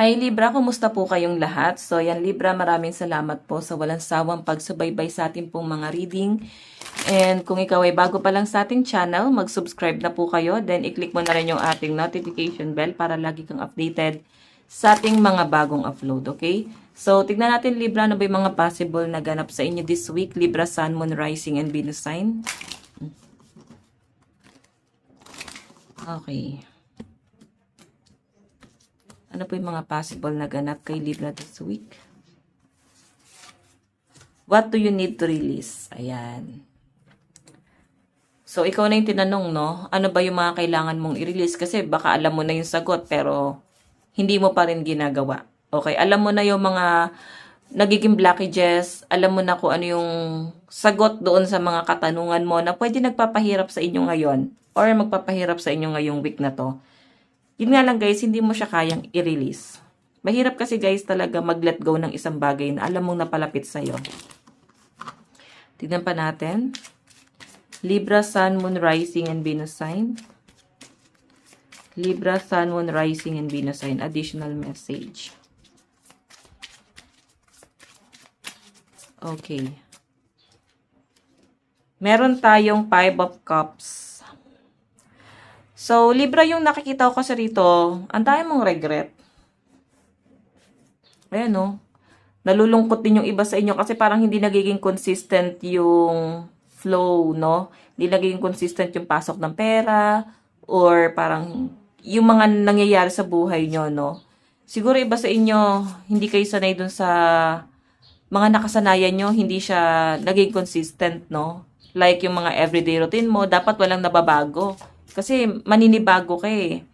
Hi Libra, kumusta po kayong lahat? So yan Libra, maraming salamat po sa walang sawang pagsubaybay sa ating pong mga reading. And kung ikaw ay bago pa lang sa ating channel, mag-subscribe na po kayo. Then i-click mo na rin yung ating notification bell para lagi kang updated sa ating mga bagong upload, okay? So tignan natin Libra, ano ba yung mga possible na ganap sa inyo this week? Libra, Sun, Moon, Rising, and Venus sign. Okay. Ano po yung mga possible na ganap kay Libra this week? What do you need to release? Ayan. So, ikaw na yung tinanong, no? Ano ba yung mga kailangan mong i-release? Kasi baka alam mo na yung sagot, pero hindi mo pa rin ginagawa. Okay, alam mo na yung mga nagiging blockages, alam mo na kung ano yung sagot doon sa mga katanungan mo na pwede nagpapahirap sa inyo ngayon or magpapahirap sa inyo ngayong week na to. Yun nga lang guys, hindi mo siya kayang i-release. Mahirap kasi guys talaga mag-let go ng isang bagay na alam mong napalapit sa'yo. Tignan pa natin. Libra, Sun, Moon, Rising, and Venus sign. Libra, Sun, Moon, Rising, and Venus sign. Additional message. Okay. Meron tayong Five of Cups. So, Libra, yung nakikita ko kasi rito, ang dami mong regret. Ayan, no? Nalulungkot din yung iba sa inyo kasi parang hindi nagiging consistent yung flow, no? Hindi nagiging consistent yung pasok ng pera or parang yung mga nangyayari sa buhay nyo, no? Siguro iba sa inyo, hindi kayo sanay dun sa mga nakasanayan nyo, hindi siya naging consistent, no? Like yung mga everyday routine mo, dapat walang nababago. Kasi maninibago ka eh.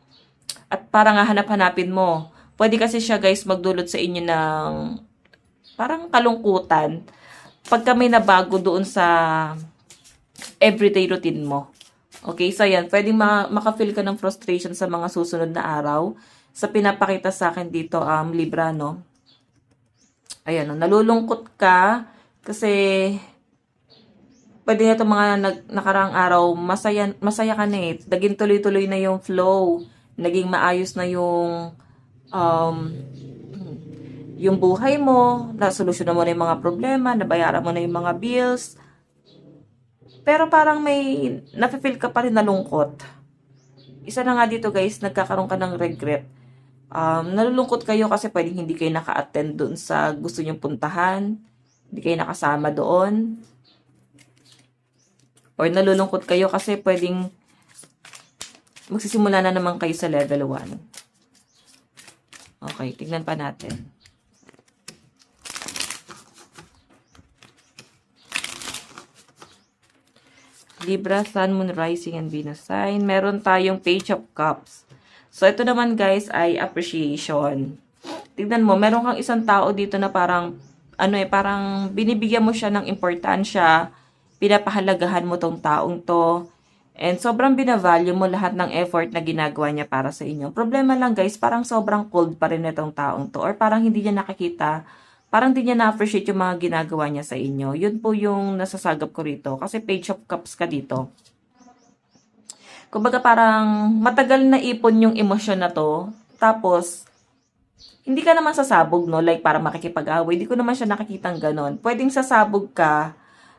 At parang hanap-hanapin mo. Pwede kasi siya guys magdulot sa inyo ng parang kalungkutan. Pagka may nabago doon sa everyday routine mo. Okay, so yan. Pwedeng makafeel ka ng frustration sa mga susunod na araw. Sa pinapakita sa akin dito, Libra, no? Ayan, no? Nalulungkot ka kasi pwede na itong mga nakaraang araw, masaya ka na eh. Naging tuloy-tuloy na yung flow. Naging maayos na yung buhay mo. Nasolusyonan mo na yung mga problema, nabayaran mo na yung mga bills. Pero parang may nafe-feel ka pa rin na lungkot. Isa na nga dito guys, nagkakaroon ka ng regret. Nalulungkot kayo kasi pwedeng hindi kayo naka-attend doon sa gusto nyong puntahan. Hindi kayo nakasama doon. Or nalulungkot kayo kasi pwedeng magsisimula na naman kayo sa level 1. Okay, tignan pa natin. Libra, Sun, Moon, Rising, and Venus sign. Meron tayong Page of Cups. So, ito naman guys ay appreciation. Tignan mo, meron kang isang tao dito na parang, parang binibigyan mo siya ng importansya, pinapahalagahan mo tong taong to, and sobrang binavalue mo lahat ng effort na ginagawa niya para sa inyo. Problema lang guys, parang sobrang cold pa rin itong taong to, or parang hindi niya nakikita, parang hindi niya na-appreciate yung mga ginagawa niya sa inyo. Yun po yung nasasagap ko rito, kasi Page of Cups ka dito. Kumbaga parang matagal na ipon yung emosyon na to, tapos hindi ka naman sasabog, no? Like, para makikipag-away. Hindi ko naman siya nakikitang ganon. Pwedeng sasabog ka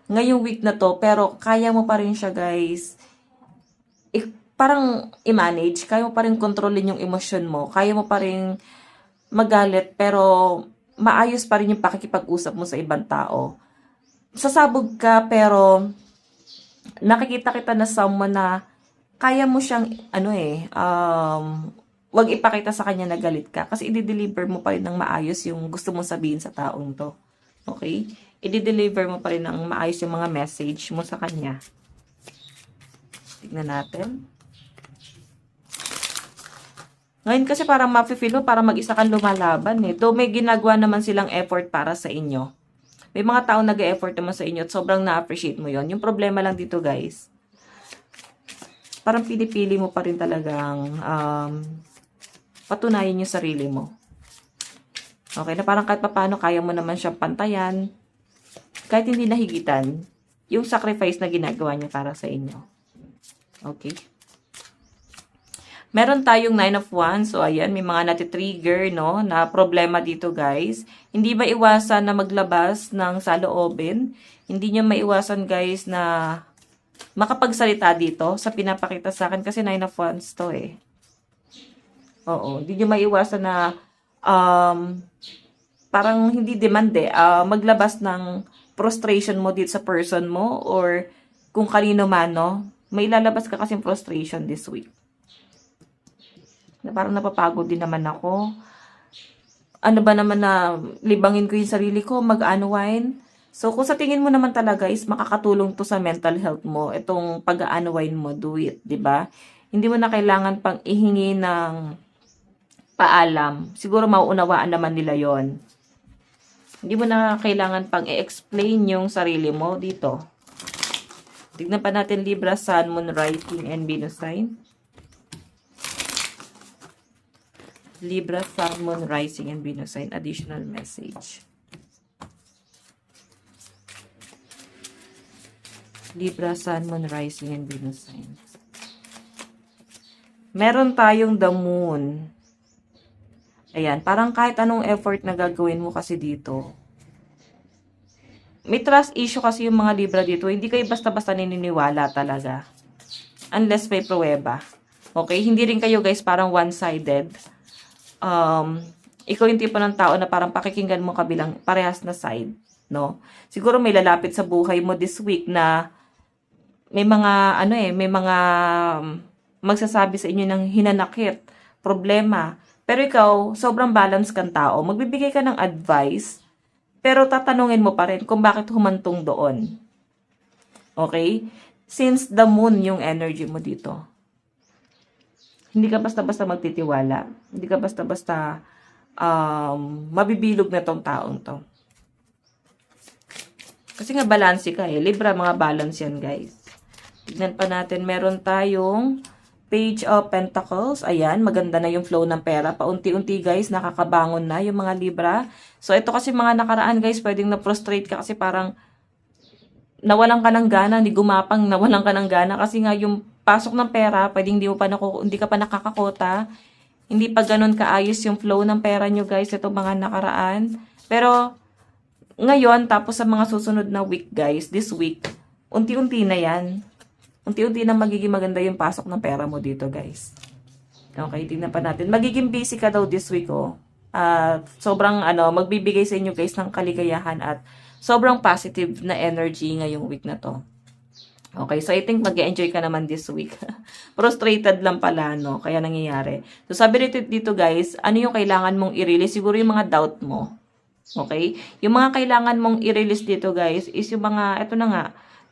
ngayong week na to, pero kaya mo pa rin siya, guys. Parang i-manage. Kaya mo pa rin kontrolin yung emosyon mo. Kaya mo pa rin magalit, pero maayos pa rin yung pakikipag-usap mo sa ibang tao. Sasabog ka, pero nakikita kita na someone na kaya mo siyang, wag ipakita sa kanya na galit ka. Kasi i-deliver mo pa rin ng maayos yung gusto mong sabihin sa taong to. Okay? I-deliver mo pa rin ng maayos yung mga message mo sa kanya. Tignan natin. Ngayon kasi parang mafe-feel mo, parang mag-isa kang lumalaban eh. Though may ginagawa naman silang effort para sa inyo. May mga tao nag-e-effort naman sa inyo at sobrang na-appreciate mo yon. Yung problema lang dito guys, parang pinipili mo pa rin talagang patunayan yung sarili mo. Okay, na parang kahit paano kaya mo naman siyang pantayan, kahit hindi nahigitan, yung sacrifice na ginagawa niya para sa inyo. Okay? Meron tayong 9 of Wands. So, ayan, may mga natitrigger, no, na problema dito, guys. Hindi maiwasan na maglabas ng saloobin. Hindi nyo maiwasan, guys, na makapagsalita dito sa pinapakita sa akin kasi 9 of Wands to, eh. Oo, hindi nyo maiwasan na parang hindi demand, maglabas ng frustration mo dito sa person mo or kung kanino man, no? May lalabas ka kasing frustration this week. Na parang napapagod din naman ako. Ano ba naman na libangin ko yung sarili ko, mag-unwind. So, kung sa tingin mo naman talaga is makakatulong to sa mental health mo, itong pag-unwind mo, do it, di ba? Hindi mo na kailangan pang ihingi ng paalam. Siguro mauunawaan naman nila yon. Hindi mo na kailangan pang i-explain yung sarili mo dito. Tignan pa natin Libra, Sun, Moon, Rising, and Venus sign. Libra, Sun, Moon, Rising, and Venus sign. Additional message. Libra, Sun, Moon, Rising, and Venus sign. Meron tayong the Moon. Ayan, parang kahit anong effort na gagawin mo kasi dito. May trust issue kasi yung mga Libra dito. Hindi kayo basta-basta naniniwala talaga. Unless may pruweba. Okay? Hindi rin kayo guys parang one-sided. Ikaw yung tipo ng tao na parang pakikinggan mo kabilang parehas na side, no? Siguro may lalapit sa buhay mo this week na may mga may mga magsasabi sa inyo ng hinanakit, problema. Pero ikaw, sobrang balance kang tao. Magbibigay ka ng advice, pero tatanungin mo pa rin kung bakit humantong doon. Okay? Since the moon yung energy mo dito. Hindi ka basta-basta magtitiwala. Hindi ka basta-basta mabibilog na tong taong to. Kasi nga balance ka eh. Libra, mga balance yan guys. Tignan pa natin. Meron tayong Page of Pentacles. Ayan, maganda na yung flow ng pera. Paunti-unti guys, nakakabangon na yung mga Libra. So ito kasi mga nakaraan guys, pwedeng na-frustrate ka kasi parang nawalan ka ng gana, hindi gumapang, nawalan ka ng gana kasi nga yung pasok ng pera, pwedeng hindi ka pa nakakakota. Hindi pa ganun kaayos yung flow ng pera nyo guys, ito mga nakaraan. Pero ngayon, tapos sa mga susunod na week guys, this week, unti-unti na yan. Unti-unti na magiging maganda yung pasok ng pera mo dito guys. Okay, tingnan pa natin. Magiging busy ka daw this week oh. Sobrang magbibigay sa inyo guys ng kaligayahan at sobrang positive na energy ngayong week na to. Okay, so I think mag-enjoy ka naman this week. Frustrated lang pala, no? Kaya nangyayari. So sabi dito guys, ano yung kailangan mong i-release? Siguro yung mga doubt mo. Okay? Yung mga kailangan mong i-release dito guys is yung mga, eto na nga,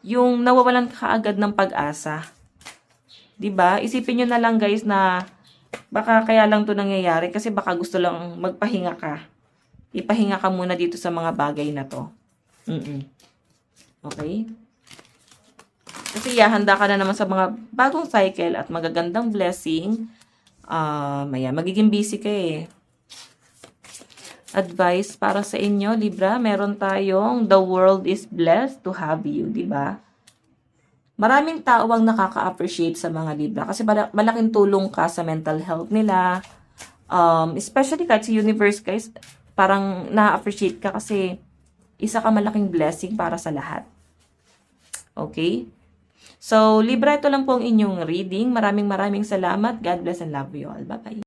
yung nawawalan ka agad ng pag-asa. 'Di ba? Isipin nyo na lang guys na baka kaya lang to nangyayari kasi baka gusto lang magpahinga ka. Ipahinga ka muna dito sa mga bagay na to. Okay? Kasi handa ka na naman sa mga bagong cycle at magagandang blessing. Magiging busy ka eh. Advice para sa inyo, Libra, meron tayong the world is blessed to have you, di ba? Maraming tao ang nakaka-appreciate sa mga Libra kasi malaking tulong ka sa mental health nila. Especially kahit sa universe, guys, parang na-appreciate ka kasi isa ka malaking blessing para sa lahat. Okay? So, Libra, ito lang po ang inyong reading. Maraming salamat. God bless and love you all. Bye-bye.